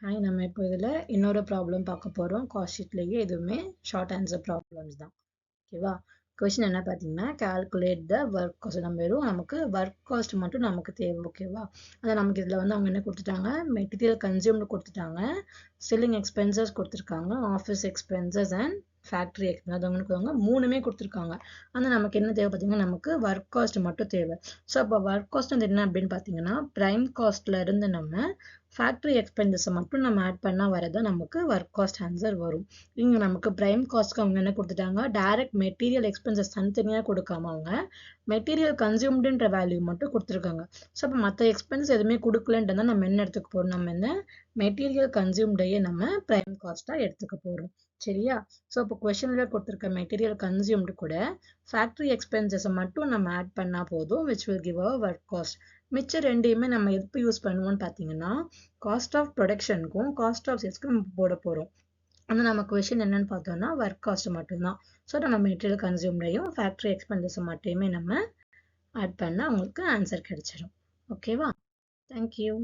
Hi, நம்ம இப்போ இதில் இன்னொரு ப்ராப்ளம் பார்க்க போகிறோம். காஸ்ட் ஷீட்லேயே எதுவுமே ஷார்ட் ஆன்சர் ப்ராப்ளம்ஸ் தான். ஓகேவா? கொஸ்டின் என்ன பார்த்தீங்கன்னா, கால்குலேட் த ஒர்க் காஸ்ட். நம்ம வெறும் நமக்கு ஒர்க் காஸ்ட் மட்டும் நமக்கு தேவை. ஓகேவா? அதை நமக்கு இதில் வந்து அவங்க என்ன கொடுத்துட்டாங்க, மெட்டீரியல் கன்சியூம்டு கொடுத்துட்டாங்க, செல்லிங் எக்ஸ்பென்சஸ் கொடுத்துருக்காங்க, office expenses and factory expense அது அவங்க மூணுமே கொடுத்துருக்காங்க. ஆனால் நமக்கு என்ன தேவை பார்த்தீங்கன்னா, நமக்கு ஒர்க் காஸ்ட் மட்டும் தேவை. ஸோ அப்போ ஒர்க் காஸ்ட் வந்து என்ன அப்படின்னு பார்த்தீங்கன்னா, ப்ரைம் காஸ்ட்ல இருந்து நம்ம ஃபேக்ட்ரி எக்ஸ்பென்சஸை மட்டும் நம்ம ஆட் பண்ணால் வரது நமக்கு ஒர்க் காஸ்ட் ஆன்சர் வரும். இங்கே நமக்கு ப்ரைம் காஸ்ட்க்கு அவங்க என்ன கொடுத்துட்டாங்க, டைரக்ட் மெட்டீரியல் எக்ஸ்பென்சஸ் தனித்தனியாக கொடுக்காம அவங்க மெட்டீரியல் கன்சியூம்டுன்ற வேல்யூ மட்டும் கொடுத்துருக்காங்க. ஸோ அப்போ மற்ற எக்ஸ்பென்ஸ் எதுவுமே கொடுக்கலன்றதான் நம்ம என்ன எடுத்துக்க போகிறோம், நம்ம என்ன மெட்டீரியல் கன்சியூம்டையே நம்ம ப்ரைம் காஸ்ட்டாக எடுத்துக்க போகிறோம். சரியா? ஸோ இப்போ கொஷனில் கொடுத்துருக்க மெட்டீரியல் கன்சியூம்டு கூட ஃபேக்ட்ரி எக்ஸ்பென்சஸை மட்டும் நம்ம ஆட் பண்ணால் போதும், which will give a work cost. மிச்சம் ரெண்டையுமே நம்ம எப்போ யூஸ் பண்ணுவோம்னு பார்த்தீங்கன்னா, காஸ்ட் ஆஃப் ப்ரொடக்ஷனுக்கும் காஸ்ட் ஆஃப் சேல்ஸ்க்கும் நம்ம போட போகிறோம். ஆனால் நம்ம கொஷின் என்னன்னு பார்த்தோம்னா ஒர்க் காஸ்ட் மட்டும்தான். ஸோ நம்ம மெட்டீரியல் கன்சியூம்டையும் ஃபேக்ட்ரி எக்ஸ்பென்சஸை மட்டுமே நம்ம ஆட் பண்ணால் உங்களுக்கு ஆன்சர் கிடைச்சிடும். ஓகேவா? தேங்க்யூ.